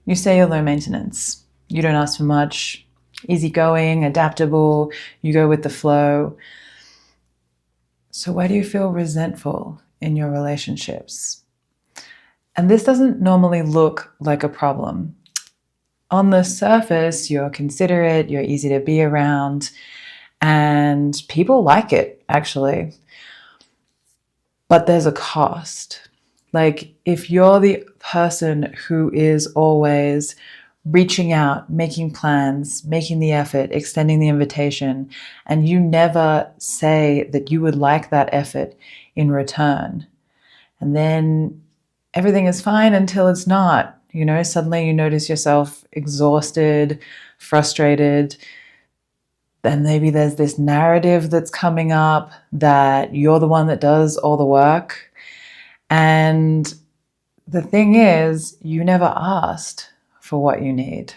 You say you're low maintenance. You don't ask for much. Easygoing, adaptable, you go with the flow. So why do you feel resentful in your relationships? And this doesn't normally look like a problem. On the surface, you're considerate, you're easy to be around, and people like it, actually. But there's a cost. Like, if you're the person who is always reaching out, making plans, making the effort, extending the invitation, and you never say that you would like that effort in return, and then everything is fine until it's not. Suddenly you notice yourself exhausted, frustrated. Then maybe there's this narrative that's coming up that you're the one that does all the work. And the thing is, you never asked for what you need.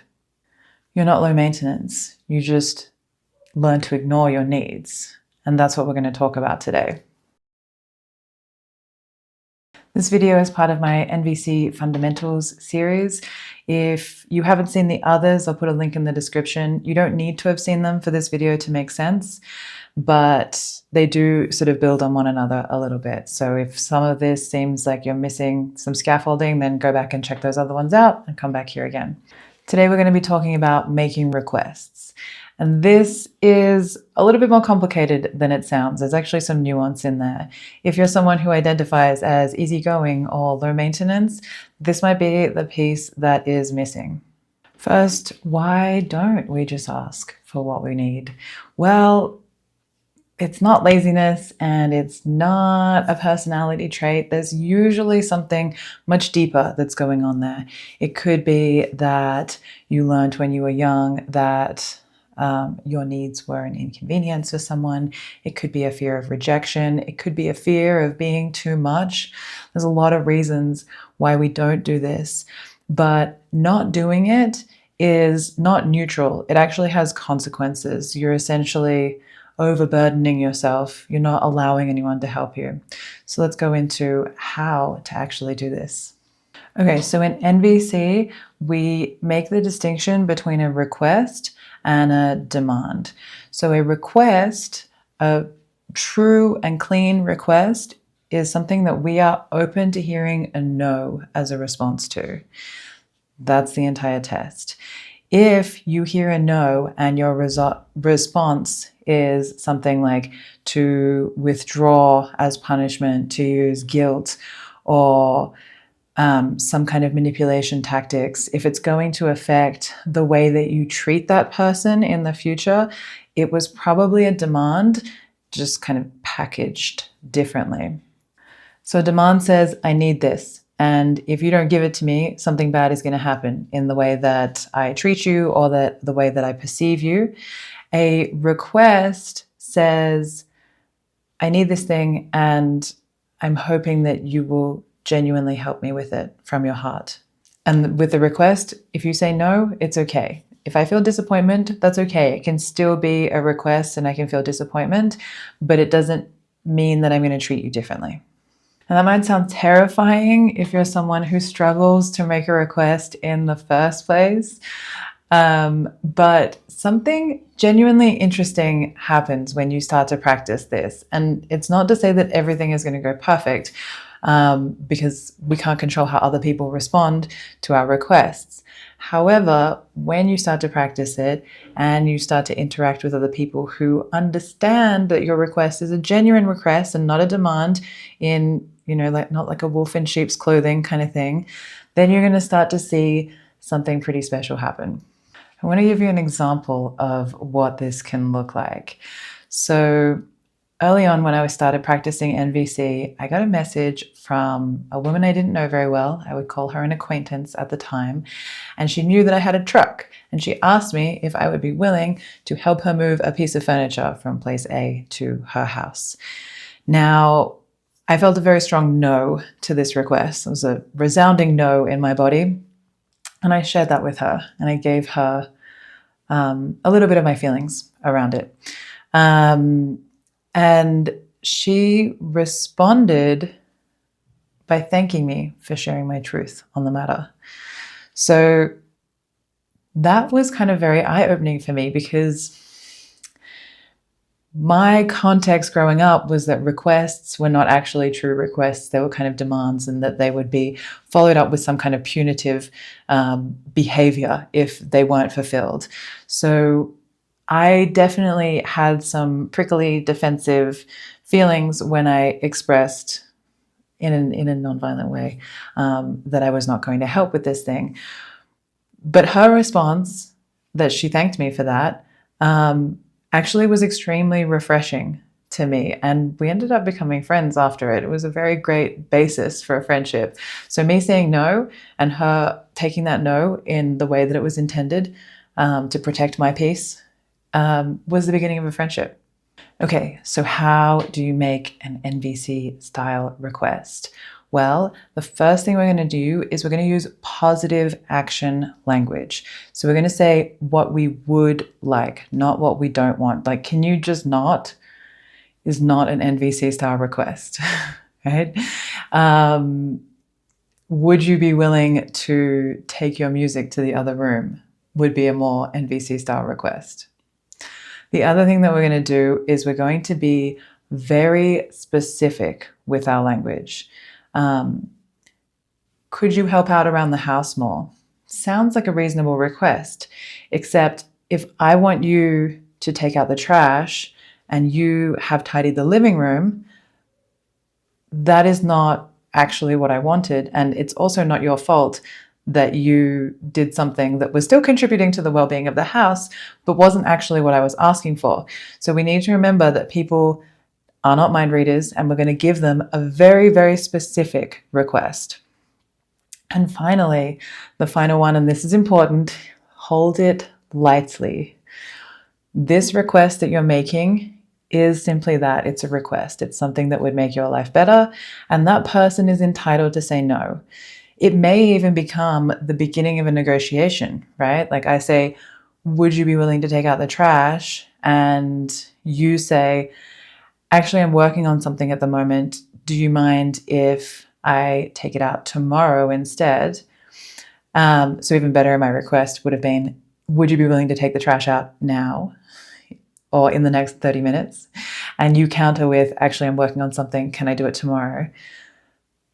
You're not low maintenance. You just learn to ignore your needs. And that's what we're going to talk about today. This video is part of my NVC Fundamentals series. If you haven't seen the others, I'll put a link in the description. You don't need to have seen them for this video to make sense, but they do sort of build on one another a little bit. So if some of this seems like you're missing some scaffolding, then go back and check those other ones out and come back here again. Today we're going to be talking about making requests. And this is a little bit more complicated than it sounds. There's actually some nuance in there. If you're someone who identifies as easygoing or low maintenance, this might be the piece that is missing. First, why don't we just ask for what we need? Well, it's not laziness and it's not a personality trait. There's usually something much deeper that's going on there. It could be that you learned when you were young that your needs were an inconvenience for someone. It could be a fear of rejection. It could be a fear of being too much. There's a lot of reasons why we don't do this, but not doing it is not neutral. It actually has consequences. You're essentially overburdening yourself. You're not allowing anyone to help you. So let's go into how to actually do this. Okay, so in NVC, we make the distinction between a request and a demand. So a request, a true and clean request, is something that we are open to hearing a no as a response to. That's the entire test. If you hear a no and your response is something like to withdraw as punishment, to use guilt, or some kind of manipulation tactics, if it's going to affect the way that you treat that person in the future, it was probably a demand, just kind of packaged differently. So a demand says, I need this. And if you don't give it to me, something bad is going to happen in the way that I treat you or the way that I perceive you. A request says, I need this thing and I'm hoping that you will genuinely help me with it from your heart. And with the request, if you say no, it's okay. If I feel disappointment, that's okay. It can still be a request and I can feel disappointment, but it doesn't mean that I'm going to treat you differently. And that might sound terrifying if you're someone who struggles to make a request in the first place. But something genuinely interesting happens when you start to practice this. And it's not to say that everything is going to go perfect, because we can't control how other people respond to our requests. However, when you start to practice it and you start to interact with other people who understand that your request is a genuine request and not a demand in, not like a wolf in sheep's clothing kind of thing, then you're going to start to see something pretty special happen. I want to give you an example of what this can look like. So early on, when I started practicing NVC, I got a message from a woman I didn't know very well. I would call her an acquaintance at the time. And she knew that I had a truck. And she asked me if I would be willing to help her move a piece of furniture from place A to her house. Now, I felt a very strong no to this request. It was a resounding no in my body. And I shared that with her. And I gave her a little bit of my feelings around it. And she responded by thanking me for sharing my truth on the matter. So that was kind of very eye-opening for me, because my context growing up was that requests were not actually true requests. They were kind of demands, and that they would be followed up with some kind of punitive behavior if they weren't fulfilled. So I definitely had some prickly defensive feelings when I expressed in a nonviolent way that I was not going to help with this thing. But her response, that she thanked me for that, actually was extremely refreshing to me. And we ended up becoming friends after it. It was a very great basis for a friendship. So me saying no and her taking that no in the way that it was intended to protect my peace was the beginning of a friendship. Okay, so how do you make an NVC-style request? Well, the first thing we're going to do is we're going to use positive action language. So we're going to say what we would like, not what we don't want. Like, can you just not is not an NVC-style request, right? Would you be willing to take your music to the other room would be a more NVC-style request. The other thing that we're going to do is we're going to be very specific with our language. Could you help out around the house more? Sounds like a reasonable request, except if I want you to take out the trash and you have tidied the living room, that is not actually what I wanted. And it's also not your fault that you did something that was still contributing to the well-being of the house, but wasn't actually what I was asking for. So we need to remember that people are not mind readers, and we're going to give them a very, very specific request. And finally, the final one, and this is important, hold it lightly. This request that you're making is simply that. It's a request. It's something that would make your life better, and that person is entitled to say no. It may even become the beginning of a negotiation, right? Like I say, would you be willing to take out the trash? And you say, actually, I'm working on something at the moment. Do you mind if I take it out tomorrow instead? So even better, my request would have been, would you be willing to take the trash out now or in the next 30 minutes? And you counter with, actually, I'm working on something. Can I do it tomorrow?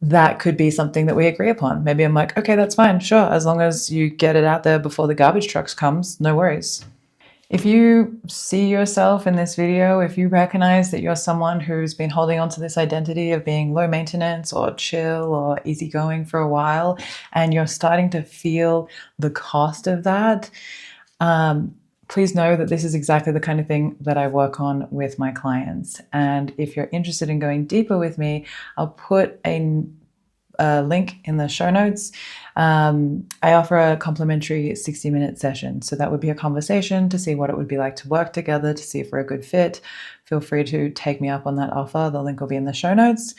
That could be something that we agree upon. Maybe I'm like, okay, that's fine. Sure. As long as you get it out there before the garbage trucks comes, no worries. If you see yourself in this video, if you recognize that you're someone who's been holding on to this identity of being low maintenance or chill or easygoing for a while, and you're starting to feel the cost of that, please know that this is exactly the kind of thing that I work on with my clients. And if you're interested in going deeper with me, I'll put a link in the show notes. I offer a complimentary 60-minute session. So that would be a conversation to see what it would be like to work together, to see if we're a good fit. Feel free to take me up on that offer. The link will be in the show notes.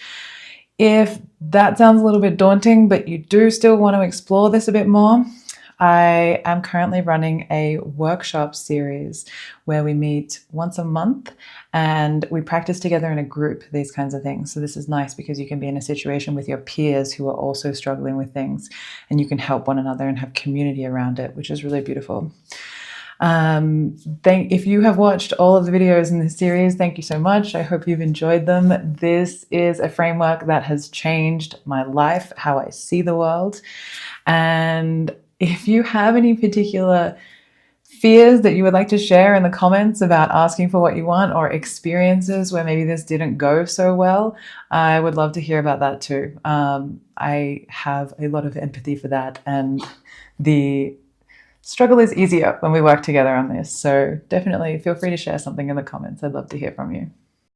If that sounds a little bit daunting, but you do still want to explore this a bit more, I am currently running a workshop series where we meet once a month and we practice together in a group, these kinds of things. So this is nice because you can be in a situation with your peers who are also struggling with things, and you can help one another and have community around it, which is really beautiful. If you have watched all of the videos in this series, thank you so much. I hope you've enjoyed them. This is a framework that has changed my life, how I see the world. And if you have any particular fears that you would like to share in the comments about asking for what you want, or experiences where maybe this didn't go so well, I would love to hear about that too. I have a lot of empathy for that, and the struggle is easier when we work together on this. So definitely feel free to share something in the comments. I'd love to hear from you.